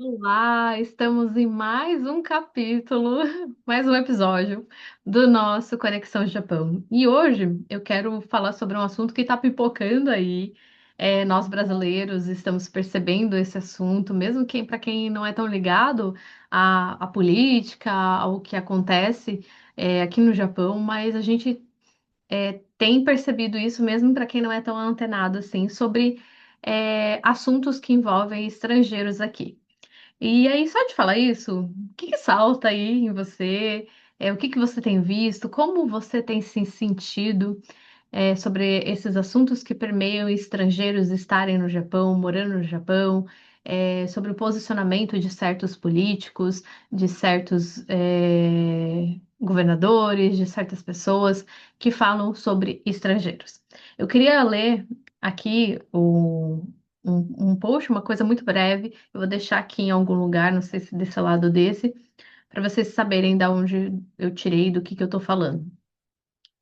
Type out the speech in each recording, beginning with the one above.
Olá, estamos em mais um capítulo, mais um episódio do nosso Conexão Japão. E hoje eu quero falar sobre um assunto que está pipocando aí. Nós brasileiros estamos percebendo esse assunto, mesmo quem para quem não é tão ligado à política, ao que acontece aqui no Japão, mas a gente tem percebido isso mesmo para quem não é tão antenado assim sobre assuntos que envolvem estrangeiros aqui. E aí, só de falar isso, o que que salta aí em você? O que que você tem visto? Como você tem se sentido, sobre esses assuntos que permeiam estrangeiros estarem no Japão, morando no Japão, sobre o posicionamento de certos políticos, de certos, governadores, de certas pessoas que falam sobre estrangeiros. Eu queria ler aqui um post, uma coisa muito breve. Eu vou deixar aqui em algum lugar, não sei se desse lado desse, para vocês saberem de onde eu tirei, do que eu estou falando.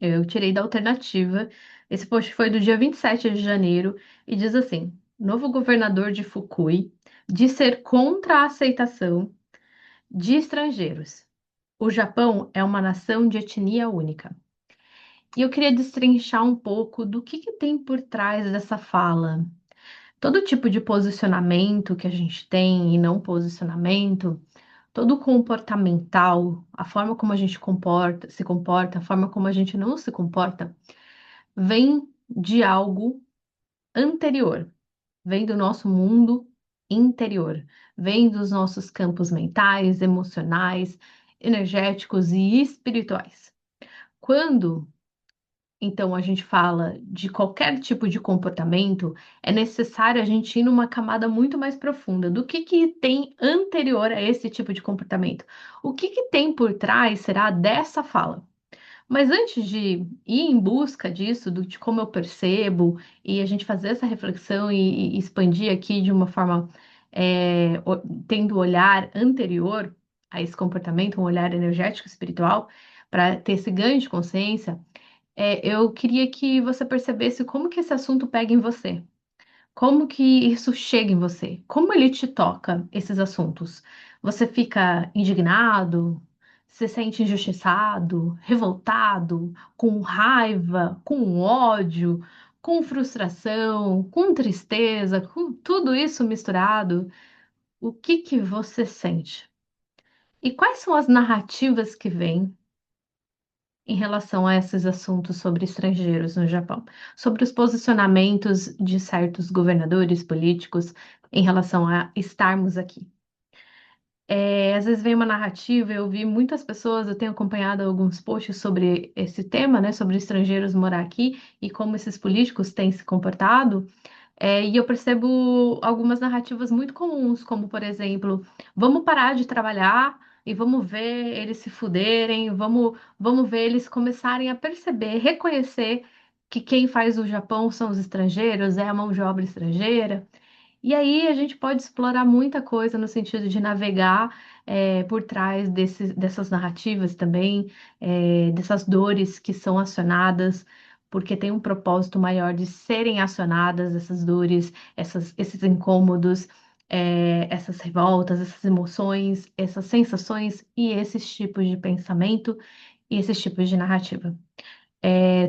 Eu tirei da alternativa. Esse post foi do dia 27 de janeiro e diz assim: novo governador de Fukui diz ser contra a aceitação de estrangeiros. O Japão é uma nação de etnia única. E eu queria destrinchar um pouco do que tem por trás dessa fala. Todo tipo de posicionamento que a gente tem e não posicionamento, todo comportamental, a forma como a gente se comporta, a forma como a gente não se comporta, vem de algo anterior, vem do nosso mundo interior, vem dos nossos campos mentais, emocionais, energéticos e espirituais. Quando então a gente fala de qualquer tipo de comportamento, é necessário a gente ir numa camada muito mais profunda do que tem anterior a esse tipo de comportamento. O que tem por trás será dessa fala. Mas antes de ir em busca disso, de como eu percebo, e a gente fazer essa reflexão e expandir aqui de uma forma, tendo o olhar anterior a esse comportamento, um olhar energético espiritual, para ter esse ganho de consciência, eu queria que você percebesse como que esse assunto pega em você. Como que isso chega em você? Como ele te toca, esses assuntos? Você fica indignado? Se sente injustiçado, revoltado, com raiva, com ódio, com frustração, com tristeza, com tudo isso misturado? O que que você sente? E quais são as narrativas que vêm em relação a esses assuntos sobre estrangeiros no Japão, sobre os posicionamentos de certos governadores políticos em relação a estarmos aqui? Às vezes vem uma narrativa, eu vi muitas pessoas, eu tenho acompanhado alguns posts sobre esse tema, né, sobre estrangeiros morar aqui e como esses políticos têm se comportado. E eu percebo algumas narrativas muito comuns, como, por exemplo, vamos parar de trabalhar e vamos ver eles se fuderem, vamos ver eles começarem a perceber, reconhecer que quem faz o Japão são os estrangeiros, é a mão de obra estrangeira. E aí a gente pode explorar muita coisa no sentido de navegar por trás dessas narrativas também, dessas dores que são acionadas, porque tem um propósito maior de serem acionadas essas dores, esses incômodos, essas revoltas, essas emoções, essas sensações e esses tipos de pensamento e esses tipos de narrativa.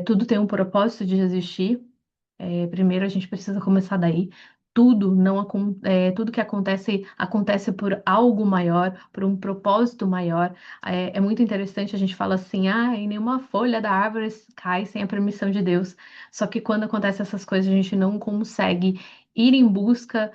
Tudo tem um propósito de existir. Primeiro a gente precisa começar daí. Tudo que acontece acontece por algo maior, por um propósito maior. É muito interessante, a gente fala assim, nenhuma folha da árvore cai sem a permissão de Deus. Só que quando acontecem essas coisas, a gente não consegue ir em busca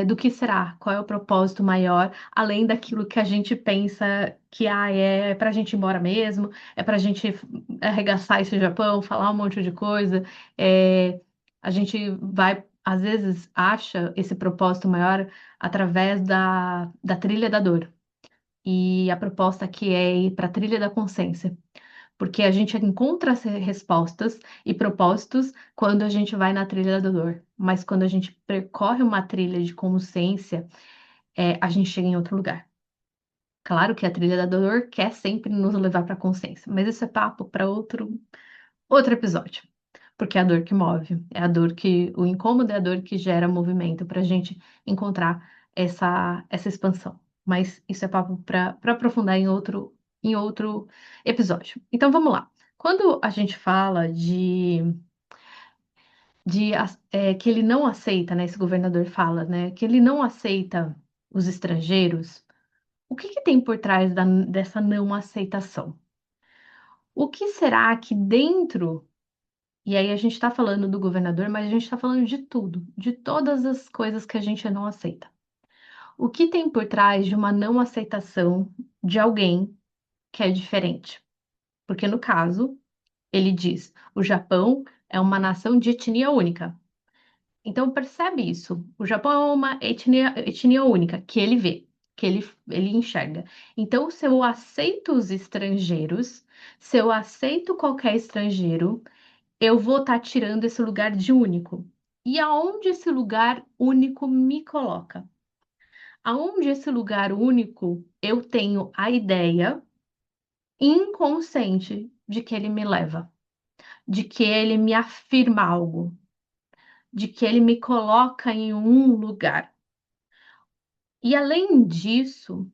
do que será, qual é o propósito maior, além daquilo que a gente pensa que é para a gente ir embora mesmo, é para a gente arregaçar esse Japão, falar um monte de coisa. A gente vai, às vezes, acha esse propósito maior através da trilha da dor. E a proposta aqui é ir para a trilha da consciência, porque a gente encontra as respostas e propósitos quando a gente vai na trilha da dor, mas quando a gente percorre uma trilha de consciência, a gente chega em outro lugar. Claro que a trilha da dor quer sempre nos levar para a consciência, mas isso é papo para outro episódio. Porque é a dor que move, é a dor que, o incômodo é a dor que gera movimento para a gente encontrar essa expansão. Mas isso é papo para aprofundar em outro episódio. Então vamos lá. Quando a gente fala que ele não aceita, né? Esse governador fala, né? Que ele não aceita os estrangeiros. O que que tem por trás dessa não aceitação? O que será que dentro, e aí a gente está falando do governador, mas a gente está falando de tudo, de todas as coisas que a gente não aceita. O que tem por trás de uma não aceitação de alguém que é diferente? Porque no caso, ele diz, o Japão é uma nação de etnia única. Então percebe isso. O Japão é uma etnia única que ele vê, ele enxerga. Então, se eu aceito os estrangeiros, se eu aceito qualquer estrangeiro, eu vou estar tirando esse lugar de único. E aonde esse lugar único me coloca? Aonde esse lugar único eu tenho a ideia inconsciente de que ele me leva, de que ele me afirma algo, de que ele me coloca em um lugar. E além disso,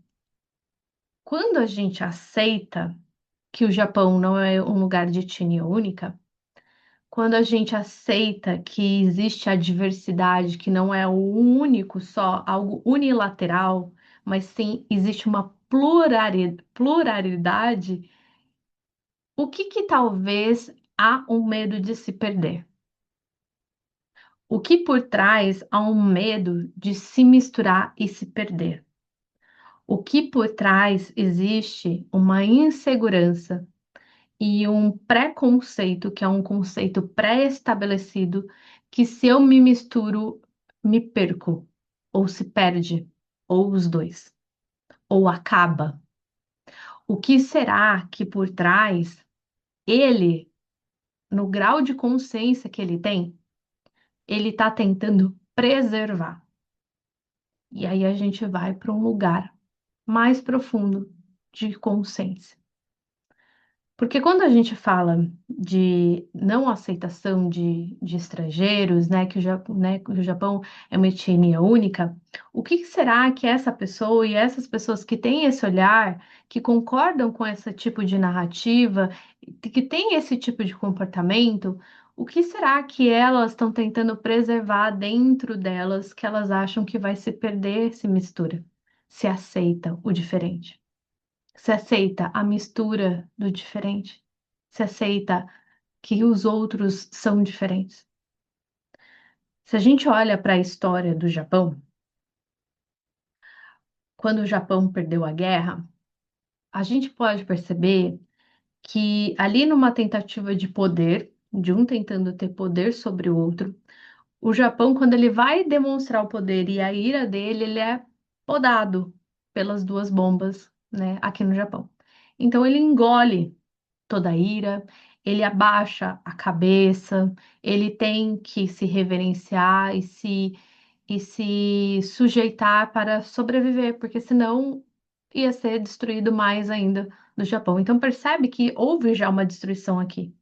quando a gente aceita que o Japão não é um lugar de etnia única, quando a gente aceita que existe a diversidade, que não é o único só, algo unilateral, mas sim existe uma pluralidade, o que que talvez há um medo de se perder? O que por trás há um medo de se misturar e se perder? O que por trás existe uma insegurança e um preconceito, que é um conceito pré-estabelecido, que se eu me misturo, me perco, ou se perde, ou os dois, ou acaba. O que será que por trás ele, no grau de consciência que ele está tentando preservar? E aí a gente vai para um lugar mais profundo de consciência. Porque quando a gente fala de não aceitação de estrangeiros, né, que o Japão é uma etnia única, o que será que essa pessoa e essas pessoas que têm esse olhar, que concordam com esse tipo de narrativa, que têm esse tipo de comportamento, o que será que elas estão tentando preservar dentro delas que elas acham que vai se perder se mistura, se aceita o diferente? Se aceita a mistura do diferente, se aceita que os outros são diferentes. Se a gente olha para a história do Japão, quando o Japão perdeu a guerra, a gente pode perceber que ali numa tentativa de poder, de um tentando ter poder sobre o outro, o Japão, quando ele vai demonstrar o poder e a ira dele, ele é podado pelas duas bombas, né, aqui no Japão. Então ele engole toda a ira, ele abaixa a cabeça, ele tem que se reverenciar e se sujeitar para sobreviver, porque senão ia ser destruído mais ainda do Japão. Então percebe que houve já uma destruição aqui.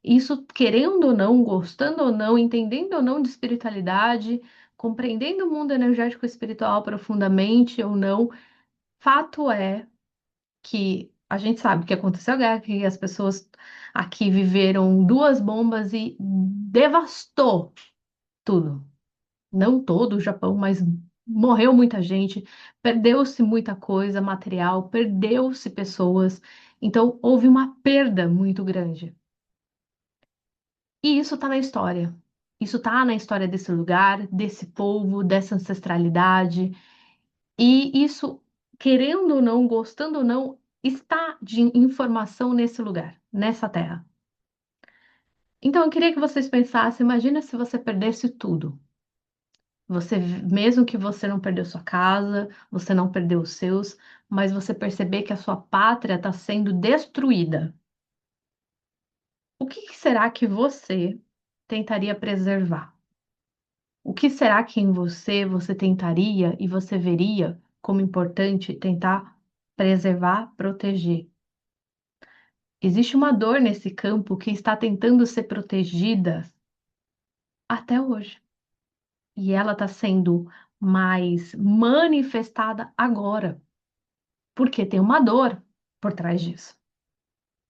Isso, querendo ou não, gostando ou não, entendendo ou não de espiritualidade, compreendendo o mundo energético e espiritual profundamente ou não, fato é que a gente sabe que aconteceu a guerra, que as pessoas aqui viveram duas bombas e devastou tudo. Não todo o Japão, mas morreu muita gente, perdeu-se muita coisa material, perdeu-se pessoas. Então, houve uma perda muito grande. E isso está na história. Isso está na história desse lugar, desse povo, dessa ancestralidade. E isso, querendo ou não, gostando ou não, está de informação nesse lugar, nessa terra. Então, eu queria que vocês pensassem, imagina se você perdesse tudo. Você, mesmo que você não perdeu sua casa, você não perdeu os seus, mas você perceber que a sua pátria está sendo destruída. O que que será que você tentaria preservar? O que será que em você tentaria e você veria como importante tentar preservar, proteger? Existe uma dor nesse campo que está tentando ser protegida até hoje. E ela está sendo mais manifestada agora, porque tem uma dor por trás disso.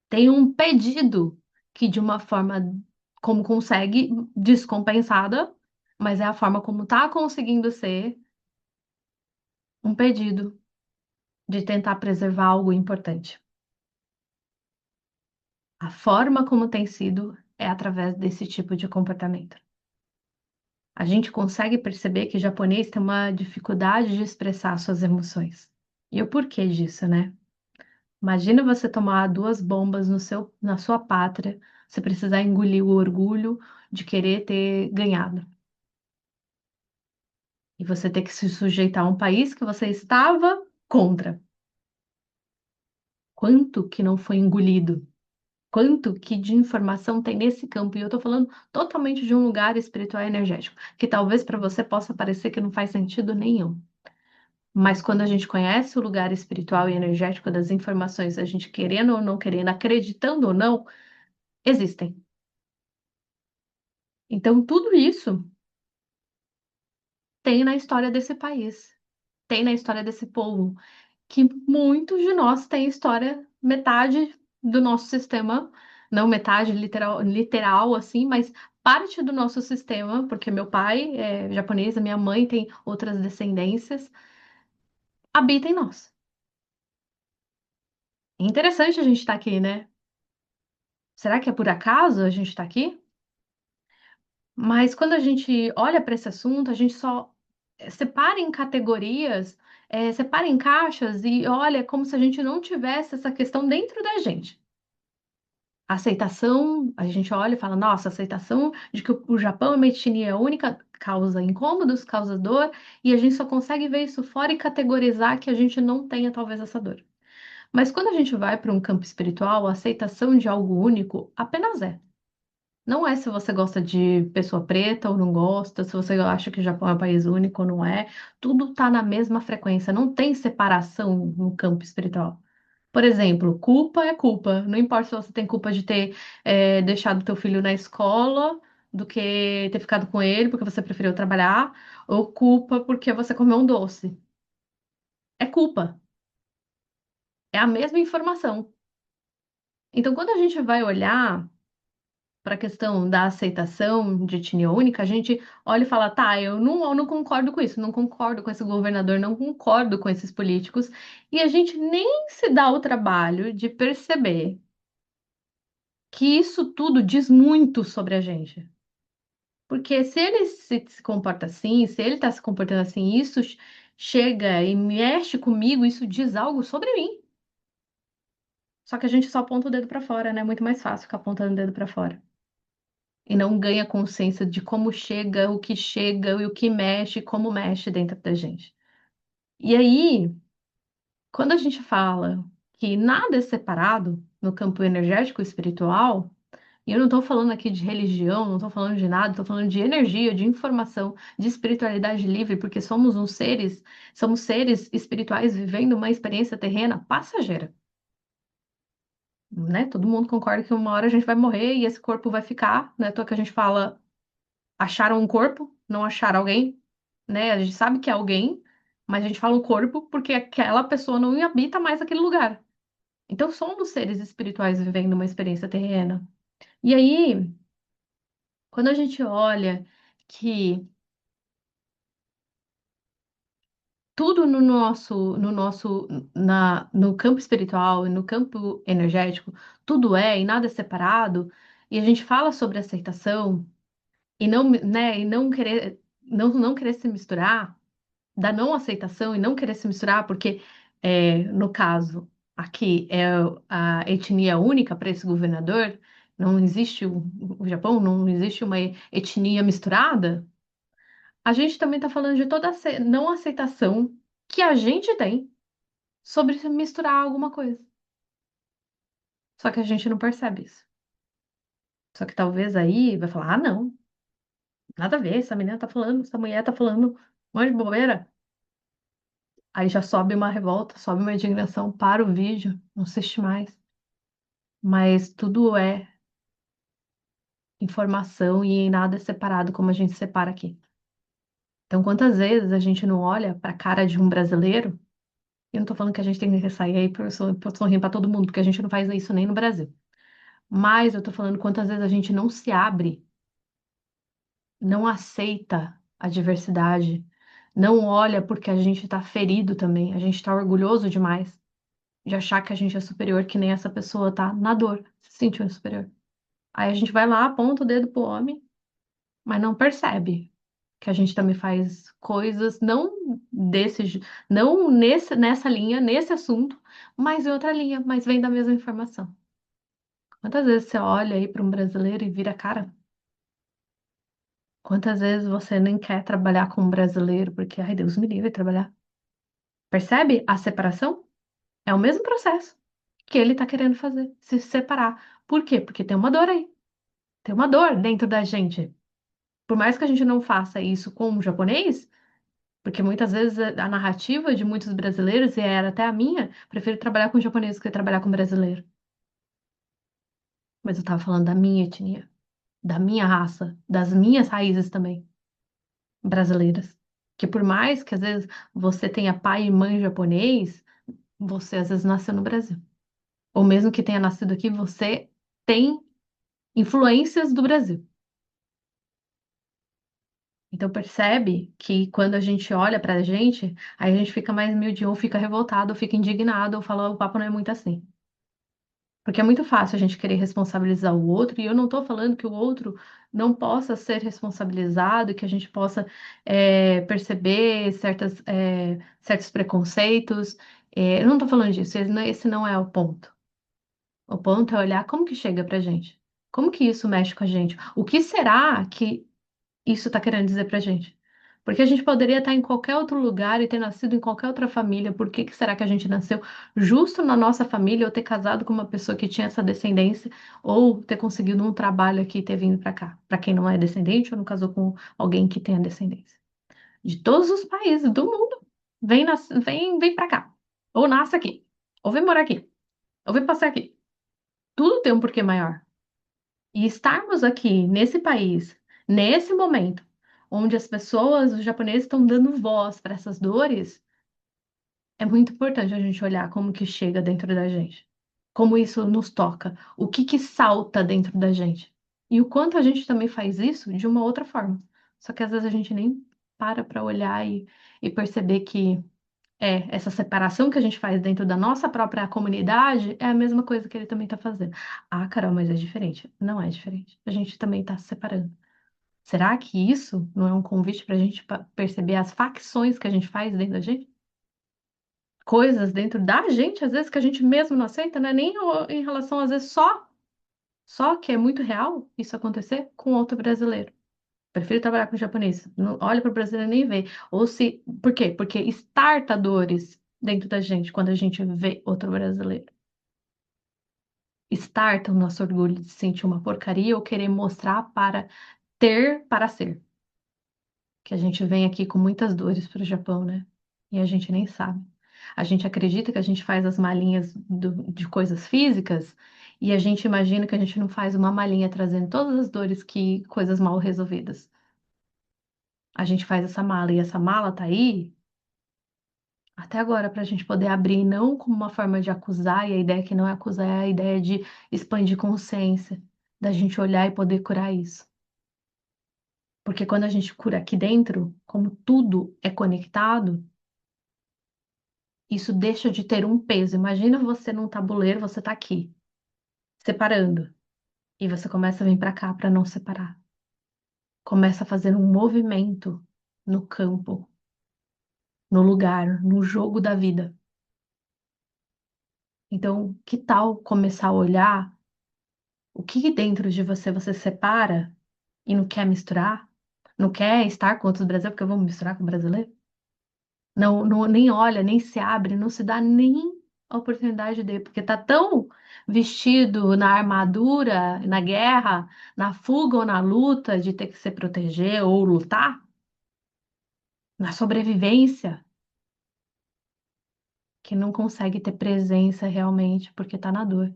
Tem um pedido que, de uma forma como consegue, descompensada, mas é a forma como está conseguindo ser um pedido de tentar preservar algo importante. A forma como tem sido é através desse tipo de comportamento. A gente consegue perceber que o japonês tem uma dificuldade de expressar suas emoções. E o porquê disso, né? Imagina você tomar duas bombas na sua pátria, você precisar engolir o orgulho de querer ter ganhado. E você ter que se sujeitar a um país que você estava contra. Quanto que não foi engolido? Quanto que de informação tem nesse campo? E eu estou falando totalmente de um lugar espiritual e energético, que talvez para você possa parecer que não faz sentido nenhum. Mas quando a gente conhece o lugar espiritual e energético das informações, a gente querendo ou não querendo, acreditando ou não, existem. Então, tudo isso tem na história desse país, tem na história desse povo, que muitos de nós têm história, metade do nosso sistema, não metade literal, literal assim, mas parte do nosso sistema, porque meu pai é japonês, a minha mãe tem outras descendências, habita em nós. É interessante a gente estar aqui, né? Será que é por acaso a gente está aqui? Mas quando a gente olha para esse assunto, a gente só separa em categorias, separa em caixas e olha como se a gente não tivesse essa questão dentro da gente. Aceitação, a gente olha e fala, nossa, aceitação de que o Japão é uma etnia única causa incômodos, causa dor, e a gente só consegue ver isso fora e categorizar que a gente não tenha talvez essa dor. Mas quando a gente vai para um campo espiritual, a aceitação de algo único apenas é. Não é se você gosta de pessoa preta ou não gosta, se você acha que o Japão é um país único ou não é. Tudo está na mesma frequência, não tem separação no campo espiritual. Por exemplo, culpa é culpa. Não importa se você tem culpa de ter deixado teu filho na escola do que ter ficado com ele porque você preferiu trabalhar, ou culpa porque você comeu um doce. É culpa. É a mesma informação. Então, quando a gente vai olhar para a questão da aceitação de etnia única, a gente olha e fala, tá, eu não concordo com isso, não concordo com esse governador, não concordo com esses políticos, e a gente nem se dá o trabalho de perceber que isso tudo diz muito sobre a gente. Porque se ele se comporta assim, se ele está se comportando assim, isso chega e mexe comigo, isso diz algo sobre mim. Só que a gente só aponta o dedo para fora, né? É muito mais fácil ficar apontando o dedo para fora. E não ganha consciência de como chega e o que mexe, como mexe dentro da gente. E aí, quando a gente fala que nada é separado no campo energético e espiritual, e eu não estou falando aqui de religião, não estou falando de nada, estou falando de energia, de informação, de espiritualidade livre, porque somos seres espirituais vivendo uma experiência terrena passageira, né? Todo mundo concorda que uma hora a gente vai morrer e esse corpo vai ficar, né? Então que a gente fala, acharam um corpo, não acharam alguém, né? A gente sabe que é alguém, mas a gente fala o corpo porque aquela pessoa não habita mais aquele lugar. Então somos seres espirituais vivendo uma experiência terrena. E aí, quando a gente olha que tudo no campo espiritual e no campo energético, tudo é e nada é separado, e a gente fala sobre aceitação e não, né, e não querer se misturar, da não aceitação e não querer se misturar, porque no caso aqui é a etnia única para esse governador, não existe o Japão, não existe uma etnia misturada. A gente também está falando de toda a não aceitação que a gente tem sobre se misturar alguma coisa. Só que a gente não percebe isso. Só que talvez aí vai falar: ah, não, nada a ver, essa menina tá falando, essa mulher tá falando um monte de bobeira. Aí já sobe uma revolta, sobe uma indignação, para o vídeo, não assiste mais. Mas tudo é informação e nada é separado como a gente separa aqui. Então, quantas vezes a gente não olha para a cara de um brasileiro? Eu não tô falando que a gente tem que sair aí sorrindo para todo mundo, porque a gente não faz isso nem no Brasil. Mas eu tô falando quantas vezes a gente não se abre, não aceita a diversidade, não olha porque a gente tá ferido também, a gente tá orgulhoso demais de achar que a gente é superior, que nem essa pessoa tá na dor, se sentindo superior. Aí a gente vai lá, aponta o dedo pro homem, mas não percebe que a gente também faz coisas não não nessa linha, nesse assunto, mas em outra linha, mas vem da mesma informação. Quantas vezes você olha aí para um brasileiro e vira a cara? Quantas vezes você nem quer trabalhar com um brasileiro porque, ai, Deus me livre trabalhar? Percebe a separação? É o mesmo processo que ele está querendo fazer, se separar. Por quê? Porque tem uma dor aí. Tem uma dor dentro da gente. Por mais que a gente não faça isso com um japonês, porque muitas vezes a narrativa de muitos brasileiros, e era até a minha, prefiro trabalhar com japonês do que trabalhar com brasileiro. Mas eu estava falando da minha etnia, da minha raça, das minhas raízes também, brasileiras. Que por mais que às vezes você tenha pai e mãe japonês, você às vezes nasceu no Brasil. Ou mesmo que tenha nascido aqui, você tem influências do Brasil. Então percebe que quando a gente olha pra gente, aí a gente fica mais humilde, ou fica revoltado, ou fica indignado, ou fala, o papo não é muito assim. Porque é muito fácil a gente querer responsabilizar o outro, e eu não estou falando que o outro não possa ser responsabilizado, que a gente possa perceber certos preconceitos. Eu não estou falando disso, esse não é o ponto. O ponto é olhar como que chega pra gente. Como que isso mexe com a gente? O que será que isso está querendo dizer pra gente? Porque a gente poderia estar em qualquer outro lugar e ter nascido em qualquer outra família. Por que que será que a gente nasceu justo na nossa família, ou ter casado com uma pessoa que tinha essa descendência, ou ter conseguido um trabalho aqui e ter vindo para cá? Para quem não é descendente ou não casou com alguém que tenha descendência. De todos os países do mundo, vem para cá. Ou nasce aqui, ou vem morar aqui, ou vem passar aqui. Tudo tem um porquê maior. E estarmos aqui nesse país, nesse momento, onde as pessoas, os japoneses, estão dando voz para essas dores, é muito importante a gente olhar como que chega dentro da gente, como isso nos toca, o que que salta dentro da gente. E o quanto a gente também faz isso de uma outra forma. Só que às vezes a gente nem para olhar e perceber que essa separação que a gente faz dentro da nossa própria comunidade é a mesma coisa que ele também está fazendo. Ah, Carol, mas é diferente. Não é diferente. A gente também está se separando. Será que isso não é um convite para a gente perceber as facções que a gente faz dentro da gente? Coisas dentro da gente, às vezes, que a gente mesmo não aceita, né? Nem em relação, às vezes, só que é muito real isso acontecer com outro brasileiro. Prefiro trabalhar com japonês. Não olha para o brasileiro nem vê. Ou se. Por quê? Porque starta dores dentro da gente quando a gente vê outro brasileiro. Starta o nosso orgulho de sentir uma porcaria ou querer mostrar para ter para ser. Que a gente vem aqui com muitas dores para o Japão, né? E a gente nem sabe. A gente acredita que a gente faz as malinhas de coisas físicas e a gente imagina que a gente não faz uma malinha trazendo todas as dores que coisas mal resolvidas. A gente faz essa mala e essa mala tá aí até agora para a gente poder abrir, não como uma forma de acusar, e a ideia que não é acusar, é a ideia de expandir consciência, da gente olhar e poder curar isso. Porque quando a gente cura aqui dentro, como tudo é conectado, isso deixa de ter um peso. Imagina você num tabuleiro, você tá aqui, separando, e você começa a vir para cá para não separar. Começa a fazer um movimento no campo, no lugar, no jogo da vida. Então, que tal começar a olhar o que dentro de você separa e não quer misturar? Não quer estar com outros brasileiros, porque eu vou me misturar com brasileiro? Não, nem olha, nem se abre, não se dá nem a oportunidade de, porque tá tão vestido na armadura, na guerra, na fuga ou na luta de ter que se proteger ou lutar, na sobrevivência, que não consegue ter presença realmente porque tá na dor.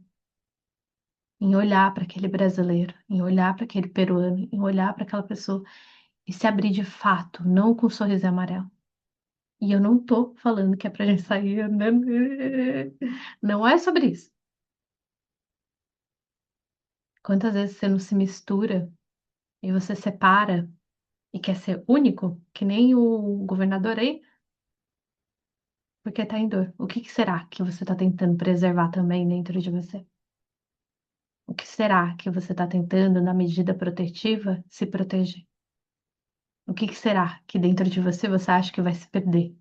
Em olhar para aquele brasileiro, em olhar para aquele peruano, em olhar para aquela pessoa e se abrir de fato, não com um sorriso amarelo. E eu não tô falando que é pra gente sair andando. Não é sobre isso. Quantas vezes você não se mistura e você separa e quer ser único, que nem o governador aí, porque tá em dor. O que que será que você tá tentando preservar também dentro de você? O que será que você tá tentando, na medida protetiva, se proteger? O que que será que dentro de você acha que vai se perder?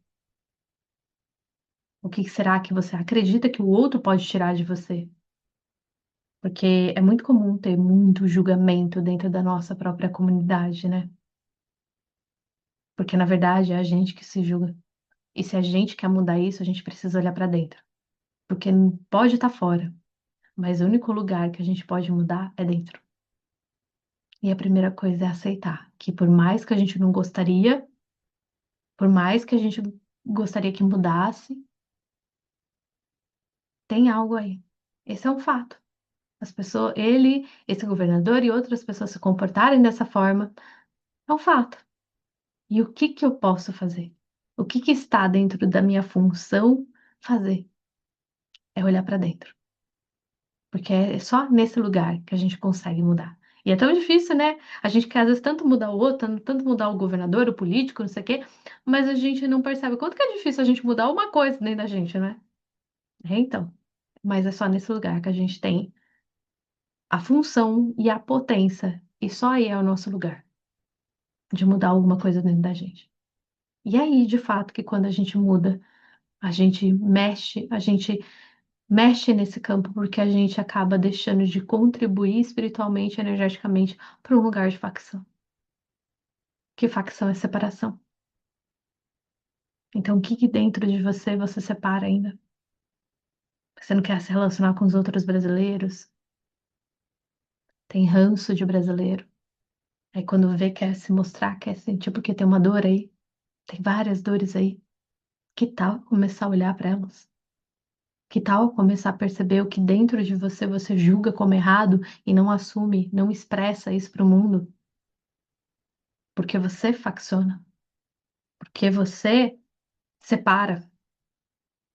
O que que será que você acredita que o outro pode tirar de você? Porque é muito comum ter muito julgamento dentro da nossa própria comunidade, né? Porque na verdade é a gente que se julga. E se a gente quer mudar isso, a gente precisa olhar para dentro. Porque pode estar fora, mas o único lugar que a gente pode mudar é dentro. E a primeira coisa é aceitar que por mais que a gente não gostaria, por mais que a gente gostaria que mudasse, tem algo aí. Esse é um fato. As pessoas, ele, esse governador e outras pessoas se comportarem dessa forma, é um fato. E o que que eu posso fazer? O que que está dentro da minha função fazer? É olhar para dentro. Porque é só nesse lugar que a gente consegue mudar. E é tão difícil, né? A gente quer às vezes tanto mudar o outro, tanto mudar o governador, o político, não sei o quê, mas a gente não percebe quanto que é difícil a gente mudar uma coisa dentro da gente, né? É, então. Mas é só nesse lugar que a gente tem a função e a potência. E só aí é o nosso lugar de mudar alguma coisa dentro da gente. E aí, de fato, que quando a gente muda, a gente mexe nesse campo porque a gente acaba deixando de contribuir espiritualmente, energeticamente para um lugar de facção. Que facção é separação. Então, o que que dentro de você separa ainda? Você não quer se relacionar com os outros brasileiros? Tem ranço de brasileiro. Aí quando vê, quer se mostrar, quer sentir porque tem uma dor aí. Tem várias dores aí. Que tal começar a olhar para elas? Que tal começar a perceber o que dentro de você julga como errado e não assume, não expressa isso para o mundo? Porque você facciona, porque você separa.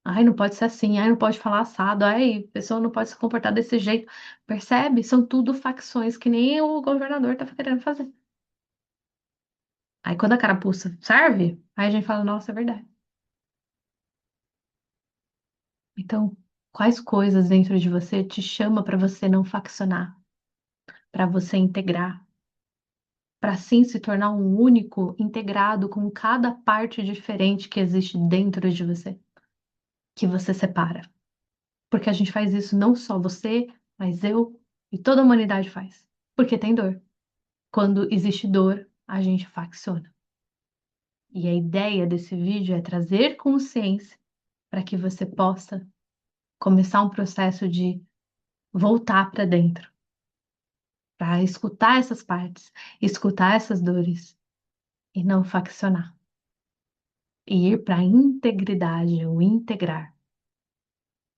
Ai, não pode ser assim, ai, não pode falar assado, ai, a pessoa não pode se comportar desse jeito. Percebe? São tudo facções que nem o governador tá querendo fazer. Aí quando a carapuça serve, aí a gente fala, nossa, é verdade. Então, quais coisas dentro de você te chama para você não faccionar, para você integrar, para assim se tornar um único integrado com cada parte diferente que existe dentro de você, que você separa? Porque a gente faz isso não só você, mas eu e toda a humanidade faz. Porque tem dor. Quando existe dor, a gente facciona. E a ideia desse vídeo é trazer consciência para que você possa começar um processo de voltar para dentro, para escutar essas partes, escutar essas dores e não faccionar. E ir para a integridade, o integrar.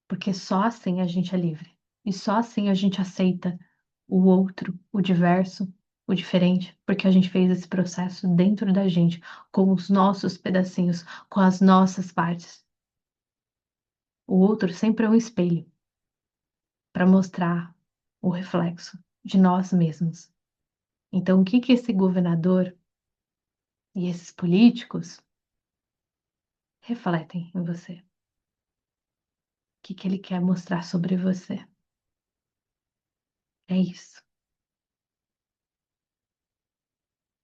Porque só assim a gente é livre. E só assim a gente aceita o outro, o diverso, o diferente, porque a gente fez esse processo dentro da gente, com os nossos pedacinhos, com as nossas partes. O outro sempre é um espelho para mostrar o reflexo de nós mesmos. Então, o que que esse governador e esses políticos refletem em você? O que que ele quer mostrar sobre você? É isso.